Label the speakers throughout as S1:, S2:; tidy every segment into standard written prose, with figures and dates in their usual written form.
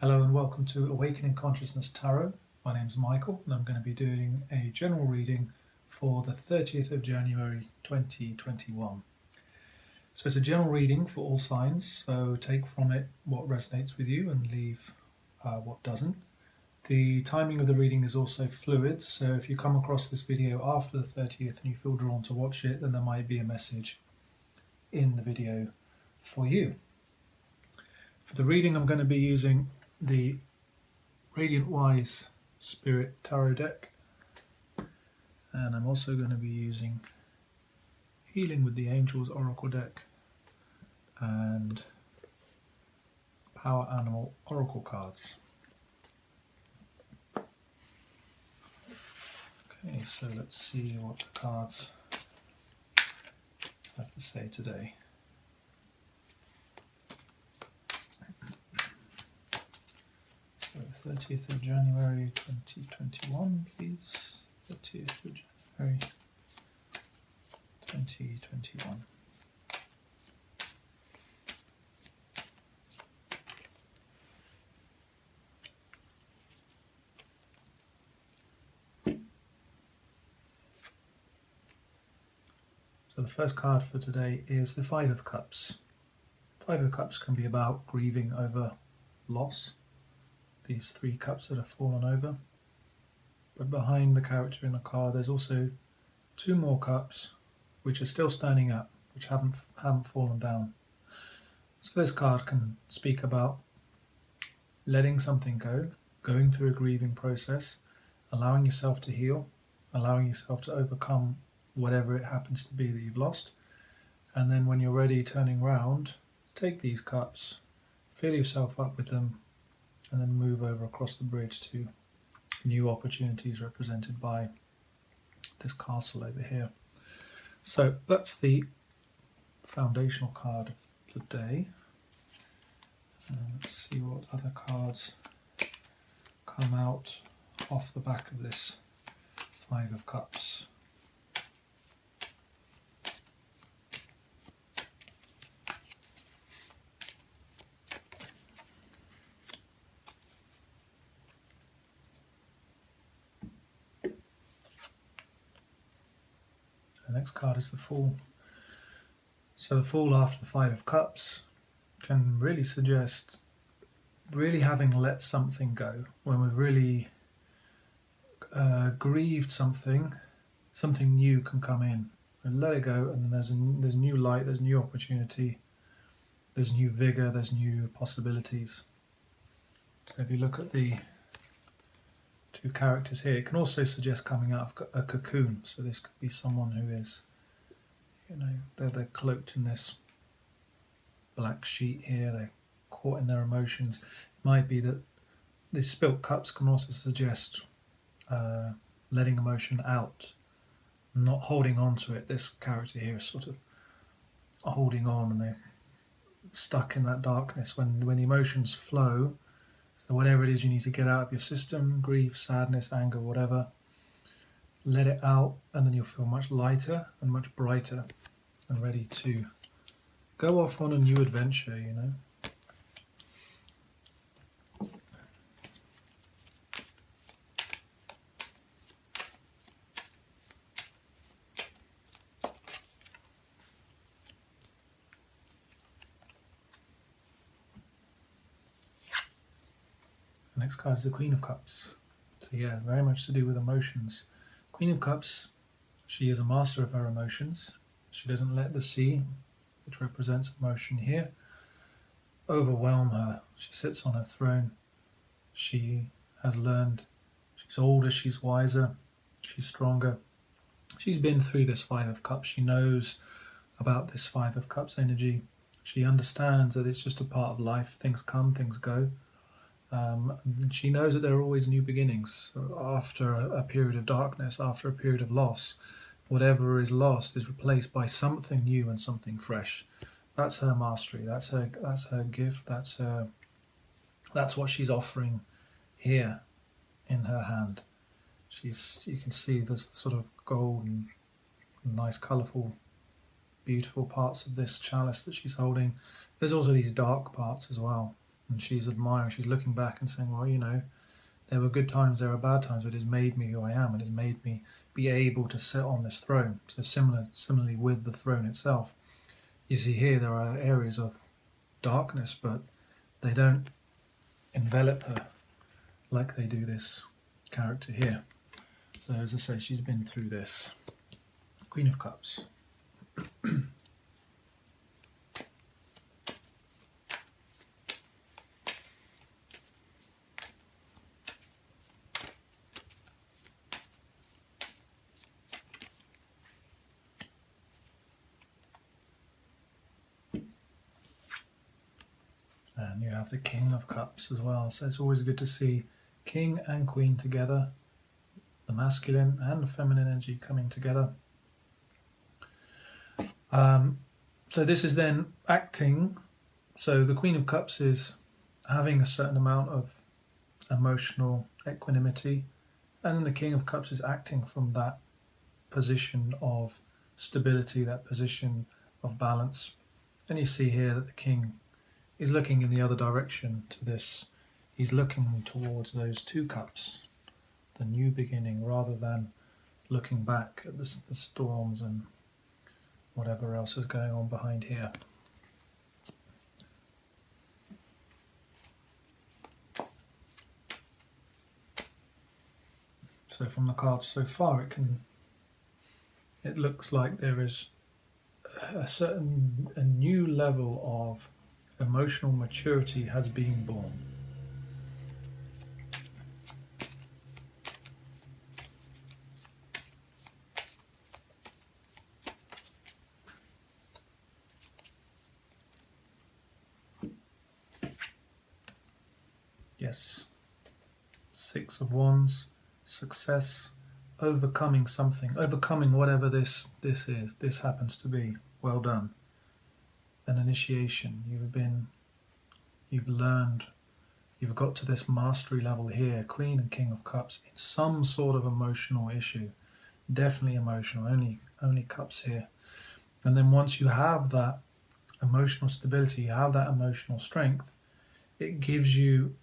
S1: Hello and welcome to Awakening Consciousness Tarot. My name is Michael and I'm going to be doing a general reading for the 30th of January 2021. So it's a general reading for all signs, so take from it what resonates with you and leave what doesn't. The timing of the reading is also fluid, so if you come across this video after the 30th and you feel drawn to watch it, then there might be a message in the video for you. For the reading, I'm going to be using the Radiant Wise Spirit Tarot deck, and I'm also going to be using Healing with the Angels Oracle deck and Power Animal Oracle cards. Okay, so let's see what the cards have to say today. So 30th of January 2021, please. 30th of January 2021. So the first card for today is the Five of Cups. Five of Cups can be about grieving over loss. These three cups that have fallen over. But behind the character in the card there's also two more cups which are still standing up, which haven't fallen down. So this card can speak about letting something go, going through a grieving process, allowing yourself to heal, allowing yourself to overcome whatever it happens to be that you've lost, and then when you're ready, turning round, take these cups, fill yourself up with them, and then move over across the bridge to new opportunities represented by this castle over here. So that's the foundational card of the day. Let's see what other cards come out off the back of this Five of Cups. The next card is the Fool. So the Fool after the Five of Cups can really suggest really having let something go. When we've really grieved something, something new can come in. And let it go, and then there's new light, there's new opportunity, there's new vigor, there's new possibilities. So if you look at the two characters here, it can also suggest coming out of a cocoon. So this could be someone who is, they're cloaked in this black sheet here, they're caught in their emotions. It might be that the spilt cups can also suggest letting emotion out, not holding on to it. This character here is sort of holding on, and they're stuck in that darkness. When the emotions flow, so whatever it is you need to get out of your system, grief, sadness, anger, whatever, let it out, and then you'll feel much lighter and much brighter and ready to go off on a new adventure, The next card is the Queen of Cups. So yeah, very much to do with emotions. Queen of Cups, she is a master of her emotions. She doesn't let the sea, which represents emotion here, overwhelm her. She sits on her throne. She has learned. She's older, she's wiser, she's stronger. She's been through this Five of Cups. She knows about this Five of Cups energy. She understands that it's just a part of life. Things come, things go. She knows that there are always new beginnings. So after a period of darkness, after a period of loss, whatever is lost is replaced by something new and something fresh. That's her mastery. That's her gift. That's what she's offering here in her hand. You can see this sort of gold and nice, colourful, beautiful parts of this chalice that she's holding. There's also these dark parts as well. And she's admiring, she's looking back and saying, well, you know, there were good times, there are bad times, but it has made me who I am. It has made me be able to sit on this throne. So similarly with the throne itself, you see here there are areas of darkness, but they don't envelop her like they do this character here. So as I say, she's been through this. Queen of Cups. And you have the King of Cups as well. So it's always good to see King and Queen together, the masculine and the feminine energy coming together. So this is then acting. So the Queen of Cups is having a certain amount of emotional equanimity, and then the King of Cups is acting from that position of stability, that position of balance. And you see here that the King is looking in the other direction to this. He's looking towards those two cups, the new beginning, rather than looking back at the storms and whatever else is going on behind here. So from the cards so far, it looks like there is a new level of emotional maturity has been born. Yes. Six of Wands, success, overcoming something, overcoming whatever this is. This happens to be. Well done. An initiation. You've learned, you've got to this mastery level here, Queen and King of Cups, in some sort of emotional issue. Definitely emotional, only cups here. And then once you have that emotional stability, you have that emotional strength, it gives you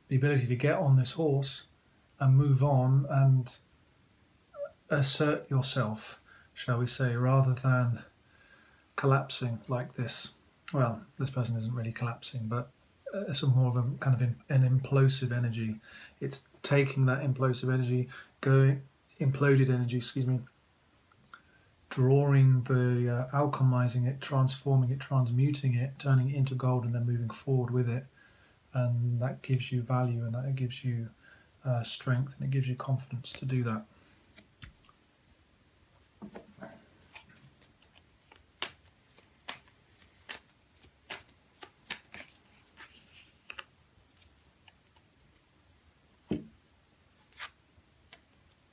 S1: the ability to get on this horse and move on and assert yourself, shall we say, rather than collapsing like this. Well, this person isn't really collapsing, but it's more of a kind of an implosive energy. It's taking that implosive energy, imploded energy, drawing the, alchemizing it, transforming it, transmuting it, turning it into gold, and then moving forward with it. And that gives you value, and that gives you strength, and it gives you confidence to do that.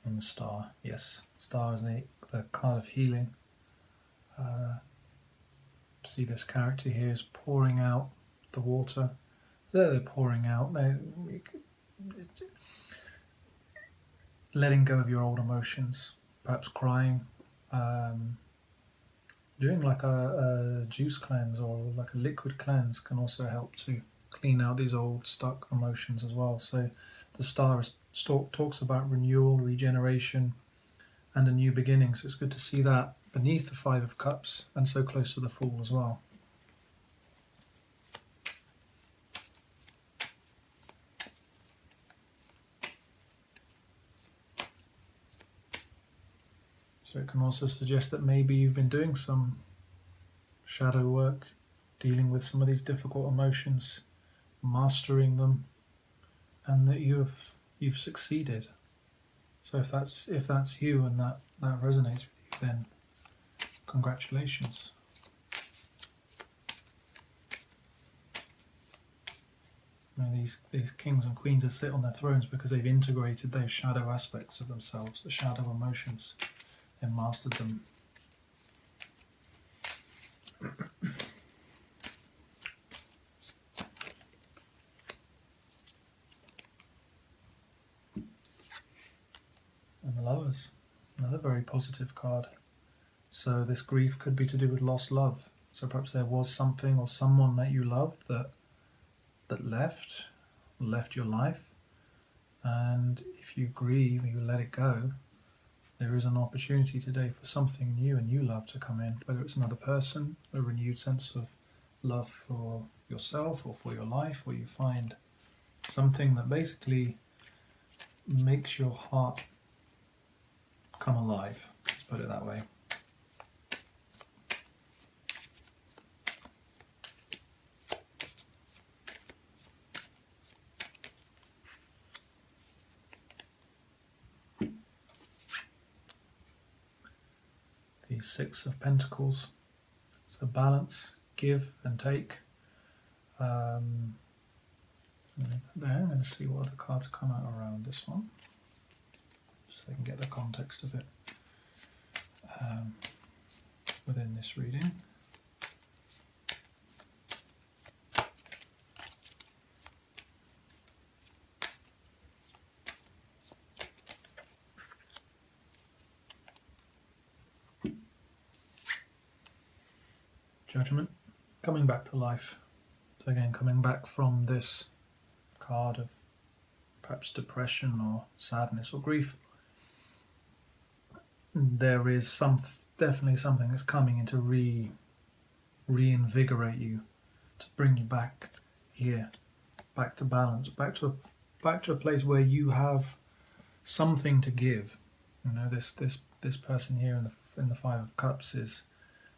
S1: And the Star, yes, Star is the card of healing. See this character here is pouring out the water. They're pouring out. Letting go of your old emotions, perhaps crying, doing like a juice cleanse or like a liquid cleanse can also help to clean out these old stuck emotions as well. So the Star talks about renewal, regeneration, and a new beginning. So it's good to see that beneath the Five of Cups and so close to the Fool as well. So it can also suggest that maybe you've been doing some shadow work, dealing with some of these difficult emotions, mastering them, and that you've succeeded. So if that's you and that resonates with you, then congratulations. You know, these kings and queens that sit on their thrones because they've integrated those shadow aspects of themselves, the shadow emotions, and mastered them. And the Lovers, another very positive card. So this grief could be to do with lost love. So perhaps there was something or someone that you loved that that left your life, and if you grieve, you let it go, there is an opportunity today for something new and new love to come in, whether it's another person, a renewed sense of love for yourself or for your life, or you find something that basically makes your heart come alive, let's put it that way. The Six of Pentacles, so balance, give and take. I'm going to see what other cards come out around this one, so I can get the context of it within this reading. Judgment, coming back to life. So again, coming back from this card of perhaps depression or sadness or grief, there is definitely something that's coming in to reinvigorate you, to bring you back here, back to balance, back to a place where you have something to give. You know, this person here in the Five of Cups is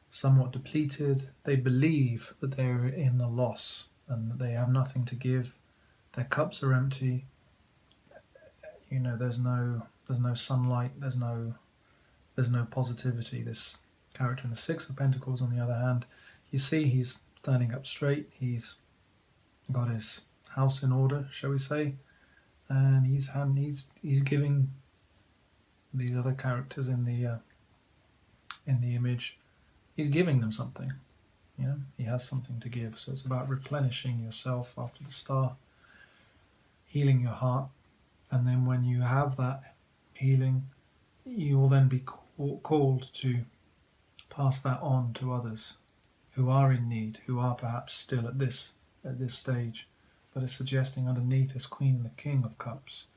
S1: somewhat depleted. They believe that they're in a loss and that they have nothing to give. Their cups are empty. You know, there's no sunlight. There's no positivity. This character in the Six of Pentacles, on the other hand, you see he's standing up straight. He's got his house in order, shall we say, and he's giving these other characters in the image, he's giving them something. You know, he has something to give. So it's about replenishing yourself after the star, healing your heart, and then when you have that healing, you will then be called to pass that on to others who are in need, who are perhaps still at this stage. But it's suggesting underneath this Queen and the King of Cups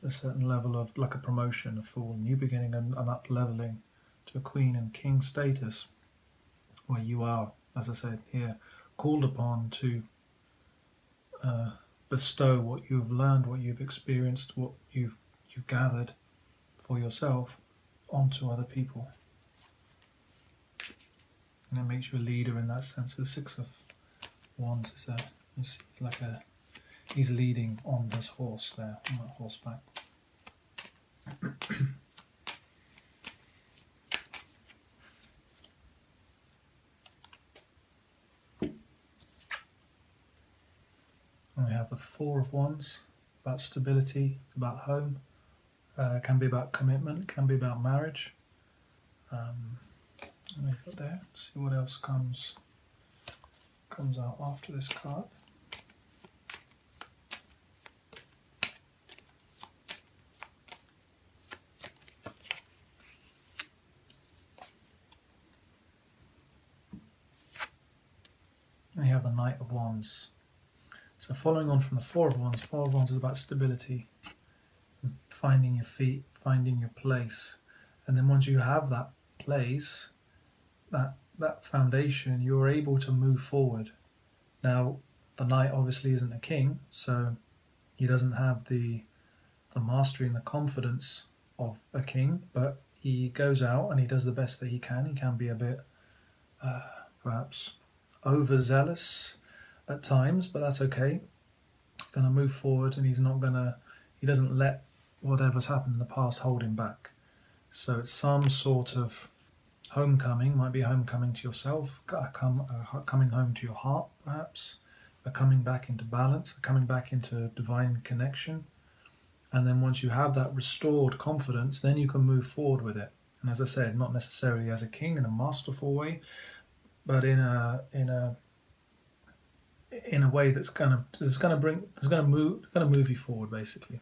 S1: a certain level of, like a promotion, a full new beginning, an up-leveling to a Queen and King status, where you are, as I said here, called upon to bestow what you've learned, what you've experienced, what you've gathered for yourself onto other people. And it makes you a leader in that sense. The Six of Wands is like he's leading on his horse there, on that horseback. And we have the Four of Wands, about stability. It's about home. It can be about commitment. It can be about marriage. Let me put there. Let's see what else comes out after this card. And you have the Knight of Wands. So following on from the Four of Wands is about stability, finding your feet, finding your place. And then once you have that place, that foundation, you're able to move forward. Now, the Knight obviously isn't a king, so he doesn't have the mastery and the confidence of a king, but he goes out and he does the best that he can. He can be a bit, perhaps, overzealous at times, but that's okay. He's going to move forward, and he doesn't let whatever's happened in the past hold him back. So it's some sort of homecoming, might be a homecoming to yourself, coming home to your heart, perhaps, a coming back into balance, a coming back into divine connection. And then once you have that restored confidence, then you can move forward with it. And as I said, not necessarily as a king in a masterful way, but in a way that's going to move you forward, basically.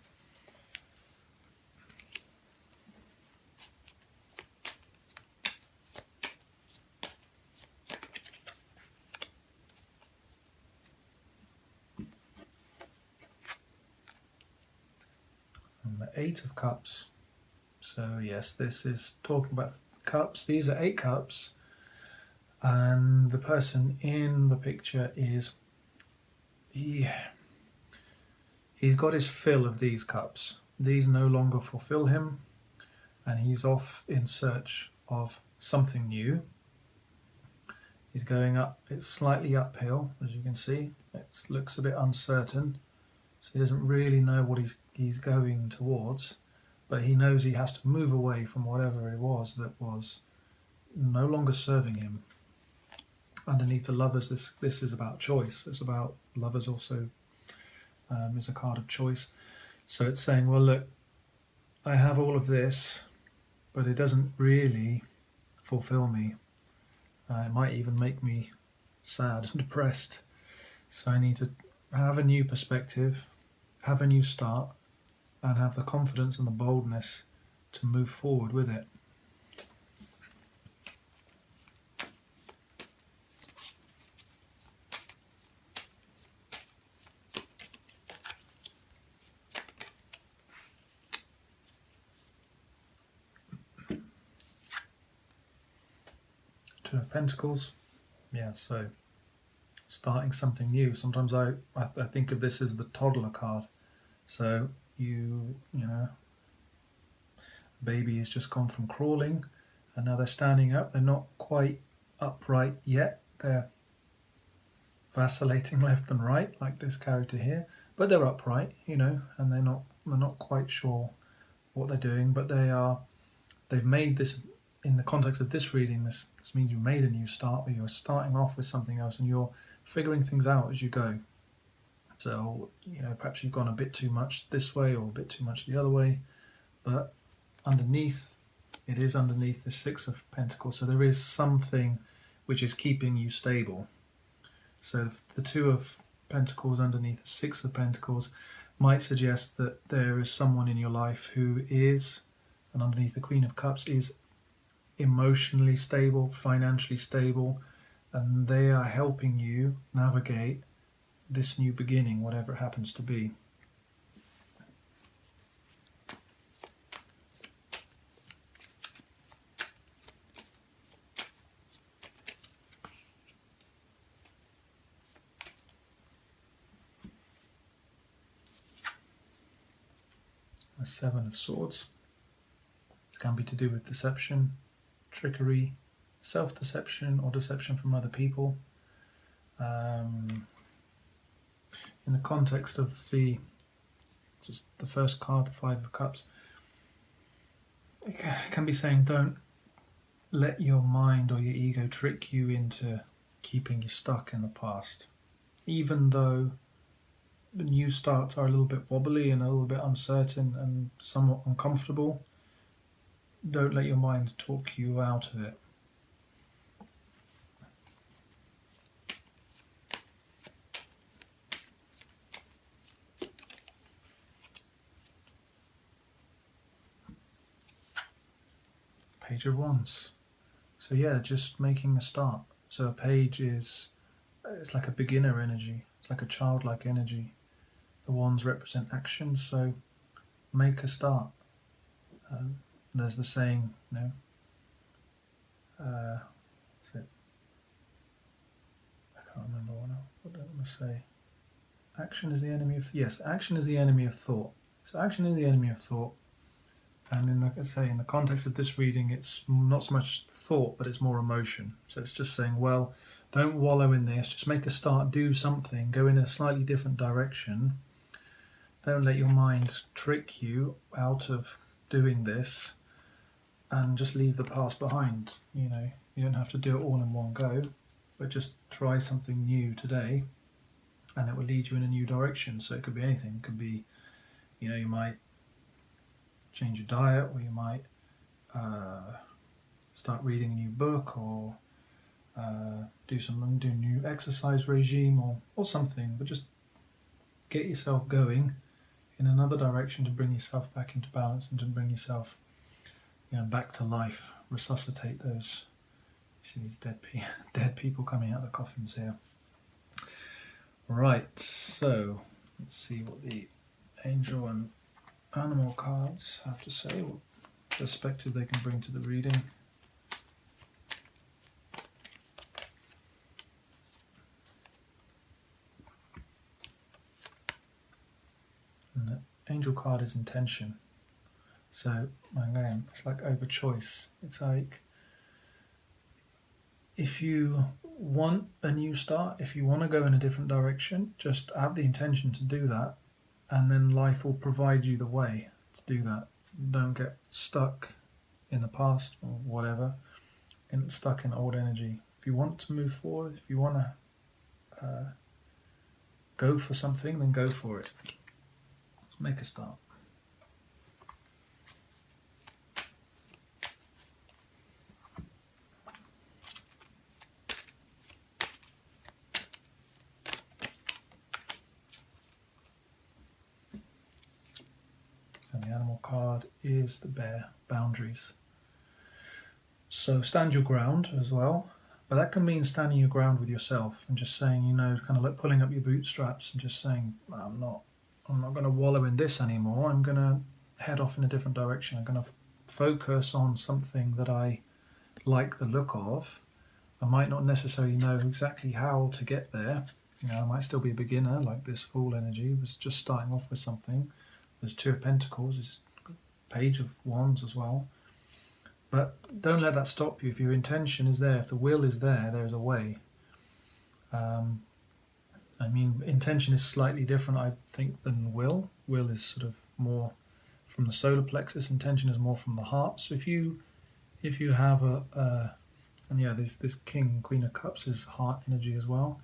S1: Eight of Cups. So yes, this is talking about cups. These are 8 cups, and the person in the picture is he's got his fill of these cups. These no longer fulfill him, and he's off in search of something new. He's going up. It's slightly uphill, as you can see. It looks a bit uncertain, so he doesn't really know what he's going towards, but he knows he has to move away from whatever it was that was no longer serving him. Underneath the Lovers, this is about choice. It's about Lovers also is a card of choice. So it's saying, well, look, I have all of this, but it doesn't really fulfill me. It might even make me sad and depressed. So I need to have a new perspective, have a new start, and have the confidence and the boldness to move forward with it. Two of Pentacles. Yeah, so starting something new. Sometimes I think of this as the toddler card. So you know, baby has just gone from crawling and now they're standing up. They're not quite upright yet. They're vacillating left and right, like this character here, but they're upright, you know, and they're not quite sure what they're doing, but they've made this, in the context of this reading, this means you've made a new start, or you're starting off with something else and you're figuring things out as you go. So, you know, perhaps you've gone a bit too much this way or a bit too much the other way, but underneath, it is underneath the Six of Pentacles, so there is something which is keeping you stable. So the Two of Pentacles underneath the Six of Pentacles might suggest that there is someone in your life who is, and underneath the Queen of Cups, is emotionally stable, financially stable, and they are helping you navigate this new beginning, whatever it happens to be. The Seven of Swords. It can be to do with deception, trickery, self-deception, or deception from other people. In the context of just the first card, the Five of Cups, it can be saying, don't let your mind or your ego trick you into keeping you stuck in the past. Even though the new starts are a little bit wobbly and a little bit uncertain and somewhat uncomfortable, don't let your mind talk you out of it. Page of Wands. So yeah, just making a start. So a page it's like a beginner energy. It's like a childlike energy. The wands represent action, so make a start. There's the saying, you know, what's it? I can't remember what I want to say. Action is the enemy of, yes, action is the enemy of thought. So action is the enemy of thought. And in the context of this reading, it's not so much thought, but it's more emotion. So it's just saying, well, don't wallow in this, just make a start, do something, go in a slightly different direction. Don't let your mind trick you out of doing this and just leave the past behind. You know, you don't have to do it all in one go, but just try something new today and it will lead you in a new direction. So it could be anything. It could be, you know, you might change your diet, or you might start reading a new book, or do a new exercise regime, or something, but just get yourself going in another direction to bring yourself back into balance and to bring yourself, you know, back to life, resuscitate those. You see these dead people coming out of the coffins here. Right, so let's see what the angel and animal cards have to say, what perspective they can bring to the reading. And the angel card is intention. So again, it's like over choice. It's like if you want a new start, if you want to go in a different direction, just have the intention to do that, and then life will provide you the way to do that. Don't get stuck in the past or whatever, and stuck in old energy. If you want to move forward, if you want to go for something, then go for it. Let's make a start. And the animal card is the bear, boundaries. So stand your ground as well, but that can mean standing your ground with yourself and just saying, you know, kind of like pulling up your bootstraps and just saying, I'm not going to wallow in this anymore. I'm going to head off in a different direction. I'm going to focus on something that I like the look of. I might not necessarily know exactly how to get there. You know, I might still be a beginner, like this Fool energy was just starting off with something. There's Two of Pentacles, there's Page of Wands as well. But don't let that stop you. If your intention is there, if the will is there, there's a way. I mean, intention is slightly different, I think, than will. Will is sort of more from the solar plexus. Intention is more from the heart. So if you have and yeah, this King, Queen of Cups is heart energy as well.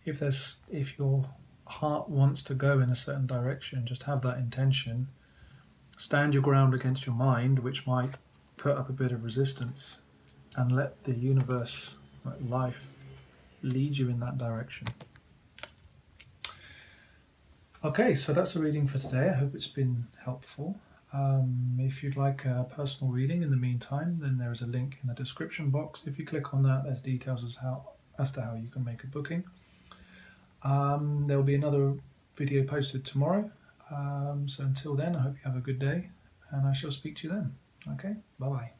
S1: If your heart wants to go in a certain direction, just have that intention. Stand your ground against your mind, which might put up a bit of resistance, and let the universe, life, lead you in that direction. Okay, so that's the reading for today. I hope it's been helpful. If you'd like a personal reading in the meantime, then there is a link in the description box. If you click on that, there's details as to how you can make a booking. There will be another video posted tomorrow. So until then, I hope you have a good day, and I shall speak to you then. Okay, bye-bye.